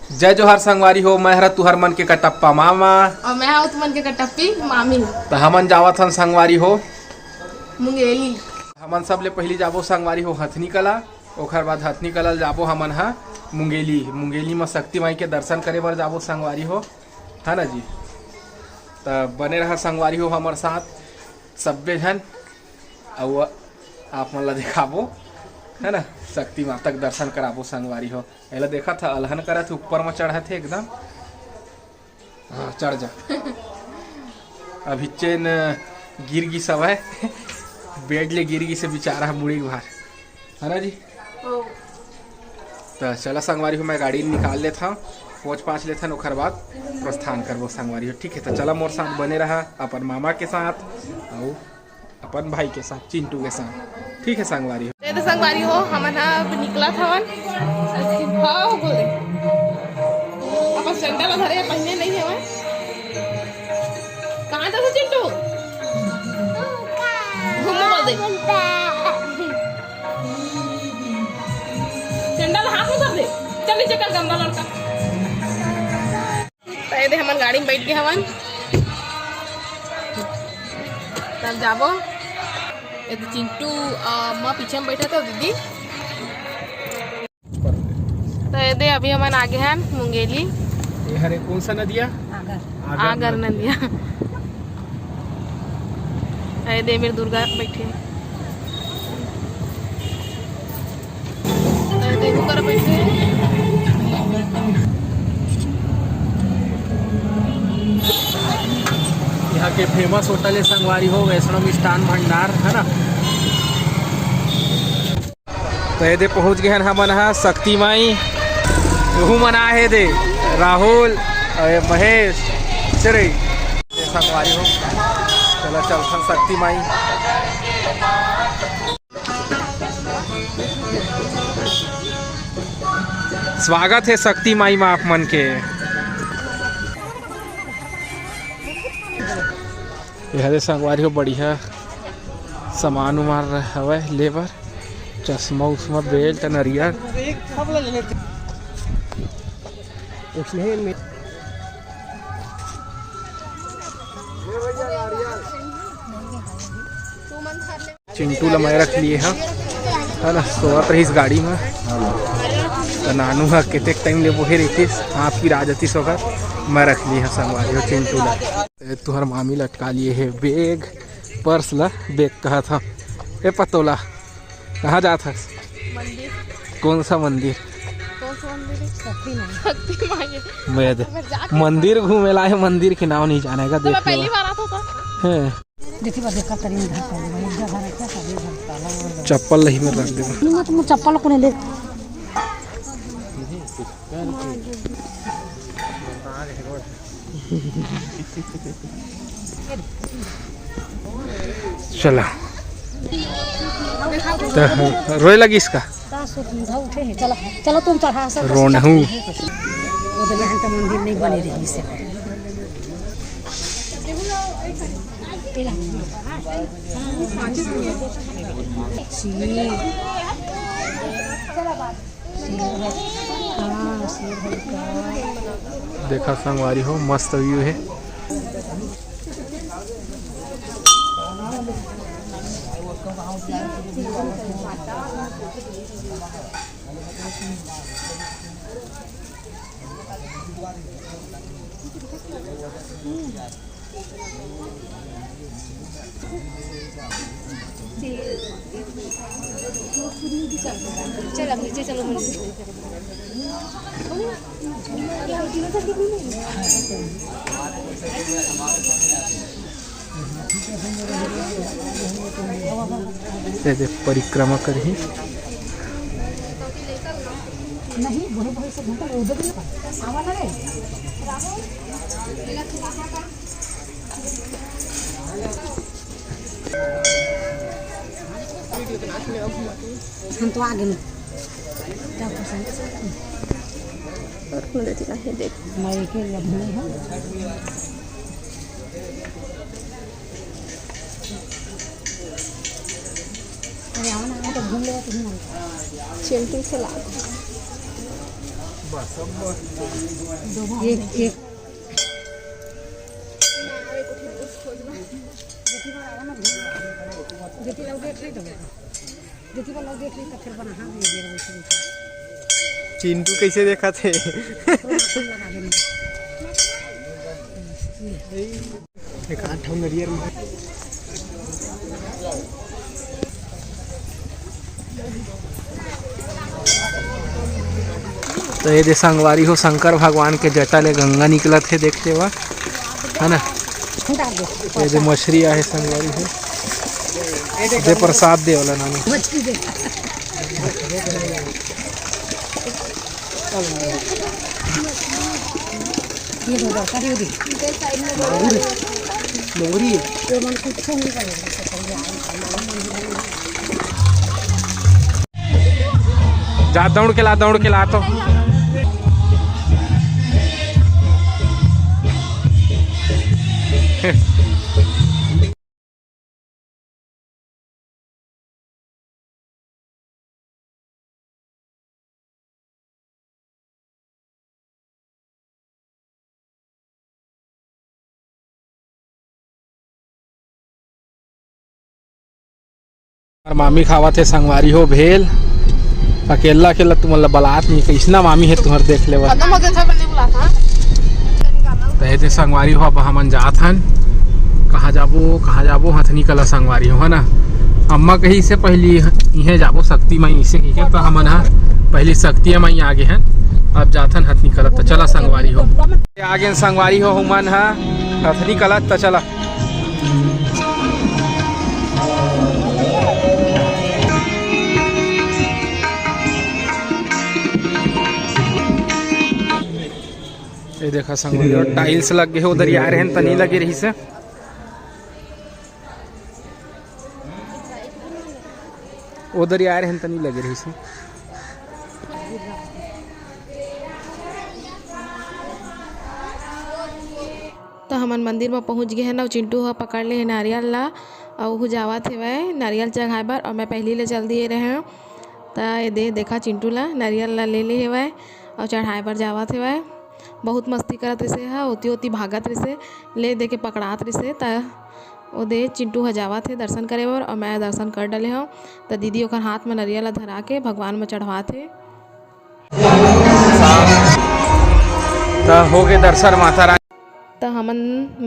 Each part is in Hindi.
जय जोहार संगवारी हो। मैं हरा तुहर मन के कटप्पा मामा और मैं हूँ तुमन के कटप्पी मामी। तो हमन जावत हन संगवारी हो मुंगेली। हमन सबले पहली जाबो संगवारी हो हथनी कला। ओखर बाद हथनी कला जाबो हमन हा मुंगेली। मुंगेली में शक्ति माई के दर्शन करे बर जाबो संगवारी हो, है ना जी। तो बने रहा संगवारी हो हमारे साथ सब्बे जन और आप मन ला दिखाबो, है ना। शक्ति माता के दर्शन कराबो संगवारी हो। एला देखा था अलहन करा थे ऊपर में चढ़ा थे एकदम। हाँ चढ़ जा अभी चेन गिर गी सब है बेड ले गिर गी से बेचारा मुड़ी बाहर, है ना जी। तो चला संगवारी हो मैं गाड़ी निकाल लेता हूँ, पहुँच पाँच लेता हूँ, ओखर बाद प्रस्थान करबो संगवारी हो। ठीक है तो चला मोर साथ बने रहा अपन मामा के साथ और अपन भाई के साथ चिंटू के साथ। ठीक है संगवारी हो। तो संगवारी हो हमन अब निकला था हाँ बोले अपन सेंटर धरे पहले नहीं है मैं कहाँ था चिंटू घूमो बोल दे सेंटर हाथ में धर दे चल नीचे कर गंदा लड़का। पहले हमन गाड़ी में बैठ के हवन तब जाबो। चिंटू माँ पीछे में बैठा था दीदी। तो ये अभी हमारे आगे हैं मुंगेली। ये हरे कौन सा नदिया? आगर नदिया। ये मेरे दुर्गा बैठे देखो कर बैठे। यहाँ के फेमस होटल है संगवारी हो वैष्णव मिष्ठान भंडार, है ना। तो ये दे पहुँच गए हैं हमन हा शक्ति माई। यहू मना है दे राहुल महेश चरे संगवारी हो। चलो चल हम शक्ति माई। स्वागत है शक्ति माई में आप मन के। यह संगवारी हो बढ़िया सामान उमान हवे लेबर चश्मा उश्मा बेल्ट नरियर। चिंटू ला मैं रख लिए हैं, है ना। सोवत रही इस गाड़ी में तो नानू हा कितने टाइम ले बोहे रहती आप की राजती सोकर मैं रख ली है संगवारी हो चिंटू ला। तुहर मामी लटका लिए है बैग पर्स ला बैग कहा था। ए पतोला कहाँ जाता? कौन सा मंदिर? मंदिर घूमे ला है, मंदिर के नाम नहीं जानेगा। देख चप्पल नहीं में रख दे चप्पल को ले चला तो रोए लगी इसका चलो चलो तुम चढ़ा रोना हूँ मंदिर नहीं बने रही से देखा संगवारी हो मस्त व्यू है। चलो नीचे चलो परिक्रमा करी नहीं बड़े बड़े से घंटा उधर भी आवा ना रे हम तो आगे में क्या पसंद और कौन देती है देख मैं के लगने है। अरे आना तो घूम लेगा तो चिंटू से ला एक चिंटू कैसे देखा थे एक आठ नरियर में तो ये संगवारी हो शंकर भगवान के जटा ले गंगा निकला थे देखते हुआ है ना। ये मछली है संगवारी हो दे प्रसाद दे वाला नानी जा दौड़ के ला तो मामी खावा थे संगवारी हो भेल अकेला अकेला तुम बलात नहीं कैसना मामी है तुम्हारे देख ले तो संगवारी हो अब हमन जात हन कहाँ जाबो हथनी कला संगवारी हो है ना। अम्मा कही से पहली इहे जाबो शक्ति माई इसे तो हमन हा पहली शक्ति माई आगे हैं अब जाथन हथनी कला तो चला संगवारी हो आगे संगवारी हो हमन हा हथनी कला तो चला। ये देखा संगवारी टाइल्स लग गए उधर आ रहे हैं तनी लगे रही से उधर आ रहे हैं तनी लगे रही से तो हमन मंदिर में पहुंच गए हैं ना। चिंटू ह पकड़ ले नारियल ला और जावा थे वह नारियल चढ़ाए बर और मैं पहली ले चल दिए रहे हैं तो ये देखा चिंटू ला नारियल ला ले है वह और चढ़ाए बर जावा थे वह बहुत मस्ती करत रही है होती भागत रही ले दे के पकड़ात रही त ओ दे चिंटू ह जावा थे दर्शन करे बर और मैं दर्शन कर डले हूँ तो दीदी ओकर हाथ में नारियल धरा के भगवान में चढ़वा थे तो हो गए दर्शन माता रानी। तो हमन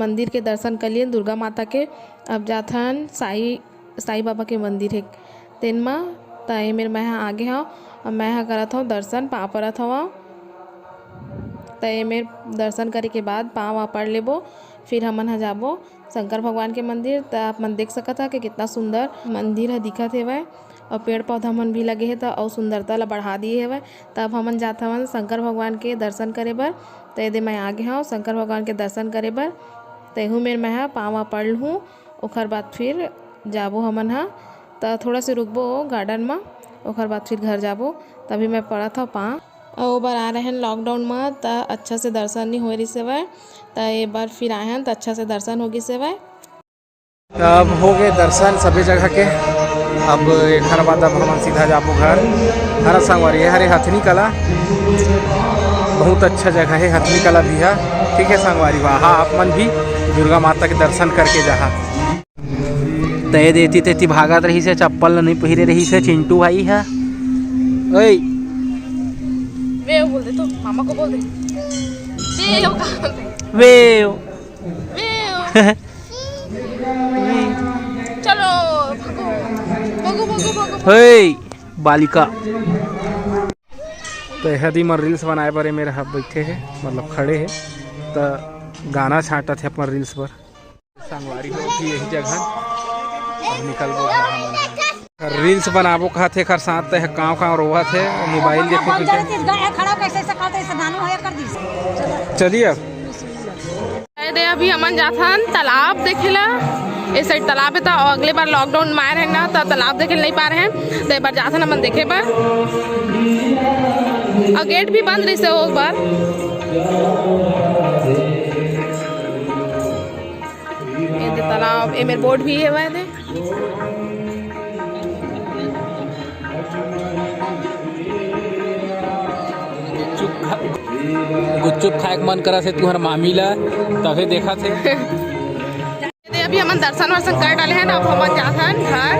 मंदिर के दर्शन कर लिए दुर्गा माता के। अब जाथन साई बाबा के मंदिर है तेन में तो मेरे मैं आगे हूँ और मैं करत हूँ दर्शन पाँव परत हूँ तो मेरे दर्शन करे के बाद पाँव पड़ लेबो फिर हमन जाबो शंकर भगवान के मंदिर। तो आप मन देख सकत है कि कितना सुंदर मंदिर है दिखत है वह और पेड़ पौधा मन भी लगे है तो और सुंदरता ला बढ़ा दिए है वह। तब हमन जात हवन शंकर भगवान के दर्शन करे बर तो यदि मैं आगे हूँ शंकर भगवान के दर्शन करे बर तहु मेरे मैं पाँव पड़ हूँ ओकर बाद फिर जाबो हमन हा तो थोड़ा से रुकबो गार्डन में ओकर बाद फिर घर जाबो तभी मैं पड़त हूँ पाँव और बार आ रहे हैं लॉकडाउन में तो अच्छा से दर्शन नहीं हो रही से वह तो एक बार फिर आए हैं तो अच्छा से दर्शन होगी से वह। अब हो गए दर्शन सभी जगह के। अब एक बाद अब हम सीधा जाबो घर हरा संगवारी है हरे हथनी कला बहुत अच्छा जगह है हथनी कला भी है ठीक है संगवारी वहाँ आप मन भी दुर्गा माता के दर्शन करके जहाँ तय देती तेती भागत रही से चप्पल नहीं पहिरे रही से चिंटू भाई है ओए वे बोल दे तो मामा को बोल दे वे चलो भागो भागो भागो हे बालिका तो यदि मैं रील्स बनाए बारे मेरे हाथ बैठे है मतलब खड़े है तो गाना छाटा थे अपन रील्स पर संगवारी हो भी यही जगह निकलबो रील्स बनाबो कहते खर साथ गाँव गाँव रोवा थे मोबाइल देखो चलिए दे अभी हमन जाथन तालाब देखेला इस साइड तालाब है तो अगले बार लॉकडाउन में आए रहे ना तो तालाब देखे नहीं पा रहे हैं तो एक बार जाथन हमन देखे बार और गेट भी बंद रही से वो बार ये तालाब ये मेरे बोर्ड भी है वह दे चुप गुपचुप खाए के मन करा से तुहर मामी ला तभी देखा थे। अभी हम दर्शन वर्शन कर डाले हैं ना, अब हम जाते हैं घर।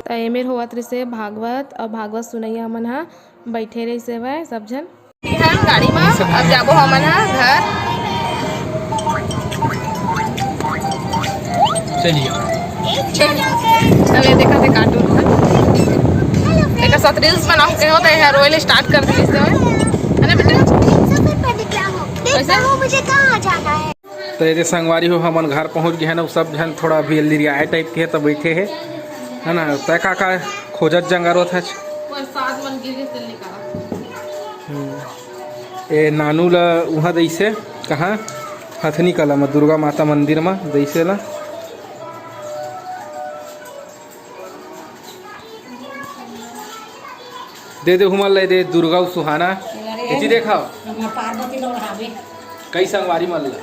तो एमेर होवत रही से भागवत और भागवत सुनैया हमन हा बैठे रही से वह सब जन हम गाड़ी में। अब जाबो हमन हा घर। चलिए चले देखा थे कार्टून एक साथ रील्स बनाओ के होते हैं, रोयल स्टार्ट कर दी से है ना बेटा। मुझे कहाँ जाना है? तो ये संगवारी हो हमन घर पहुंच गए हैं ना, सब जन थोड़ा अभी लिरियाए टाइप के है तो बैठे है ना। तय का खोजत जंगारो था ए नानू ला वहाँ दैसे कहाँ हथनी कला में दुर्गा माता मंदिर में दैसे ला दे हुमल ले दे दुर्गा सुहाना इति देखा पार्वती कई संगवारी मल ला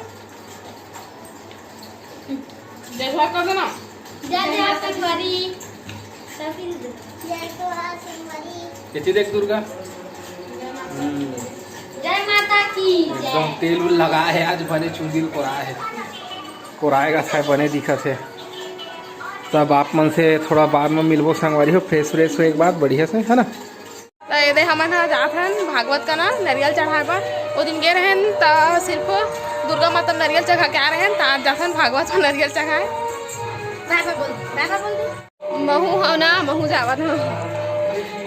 देखा कर देना इति देख दुर्गा जय माता की एकदम तेल उल लगा है आज बने चुंदिल कोराएगा था बने दिखा थे। तब आप मन से थोड़ा बाद में मिलबो संगवारी हो, फ्रेश फ्रेश हो एक बात बढ़िया से है ना। तो ये हमन हा जात हन भागवत का ना नारियल चढ़ाए पर वो दिन गए रहन तो सिर्फ दुर्गा माता नारियल चढ़ा के आ रहे हैं। तो आज जात हन भागवत में नारियल चढ़ाए। महू हो ना महू जावत हो,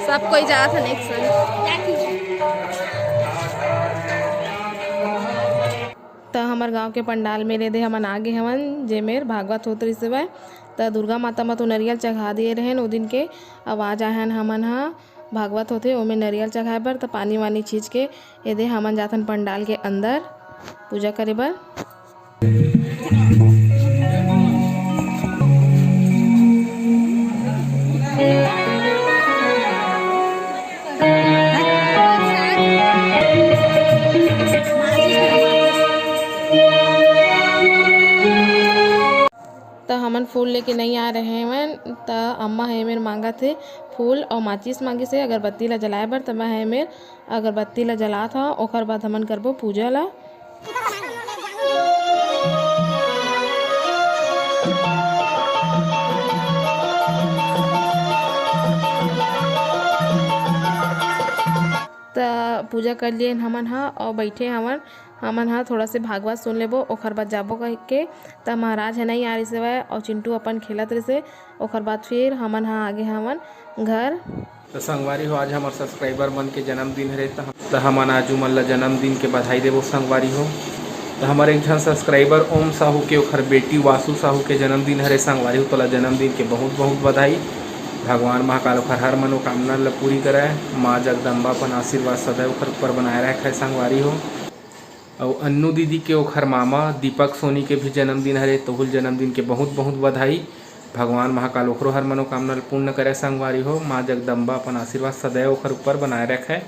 सब कोई जात है एक संग। तो हमार गांव के पंडाल में दे हमन आगे हमन जेमेर भागवत होत रही से तो दुर्गा माता में तो नारियल चढ़ा दिए रहन वो दिन के। अब आ जाहन हमन हा भागवत होते ओमे नारियल चढ़ाए बर। तो पानी वानी छींच के ये हमन जाथन पंडाल के अंदर पूजा करे बर। तो हमन फूल लेके नहीं आ रहे हैं। तो अम्मा है मेरे मांगा थे फूल और माचिस मांगी से अगरबत्ती ला जलाए बर। तो मैं है मेर अगरबत्ती ला जला था ओकर बाद हमन करबो पूजा ला। तो पूजा कर लिए हमन हा और बैठे हमन हा थोड़ा से भागवत सुन लेबो ओकर बाद जाबो कह के। तब महाराज है नहीं आ रही से वह और चिंटू अपन खेलत रही से ओकर बाद फिर हमन हा आगे हमन घर। तो संगवारी हो आज हमारे सब्सक्राइबर मन के जन्मदिन है तो हमन आज मन ला जन्मदिन के बधाई देवो संगवारी हो। तो हमारे एक जन सब्सक्राइबर ओम साहू के ओखर बेटी वासु साहू के जन्मदिन हरे संगवारी हो। तो जन्मदिन के बहुत बहुत बधाई। भगवान महाकाल ओखर हर मनोकामना ला पूरी कराए। माँ जगदम्बा अपन आशीर्वाद सदैव ओखर ऊपर बनाए रखे संगवारी हो। और अन्नू दीदी के ओखर मामा दीपक सोनी के भी जन्मदिन हरे तो जन्मदिन के बहुत बहुत बधाई। भगवान महाकाल ओखरो हर मनोकामना पूर्ण करे संगवारी हो। माँ जगदम्बा अपन आशीर्वाद सदैव ओखर ऊपर बनाए रखे।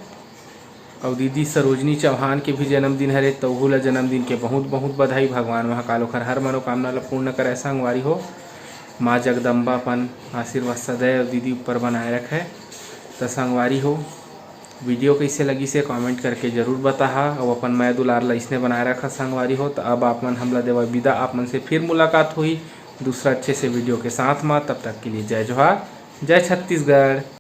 और दीदी सरोजनी चौहान के भी जन्मदिन हरे तो ला जन्मदिन के बहुत बहुत बधाई। भगवान महाकाल ओखर हर मनोकामना पूर्ण करे संगवारी हो। माँ जगदम्बा अपन आशीर्वाद सदैव दीदी ऊपर बनाए रखे। तो संगवारी हो वीडियो कैसे लगी से कमेंट करके जरूर बताहा और अपन मैं दुलार ला इसने बनाए रखा संगवारी हो। तो अब आप मन हमला देवा विदा। आप मन से फिर मुलाकात हुई दूसरा अच्छे से वीडियो के साथ में। तब तक के लिए जय जोहार, जय छत्तीसगढ़।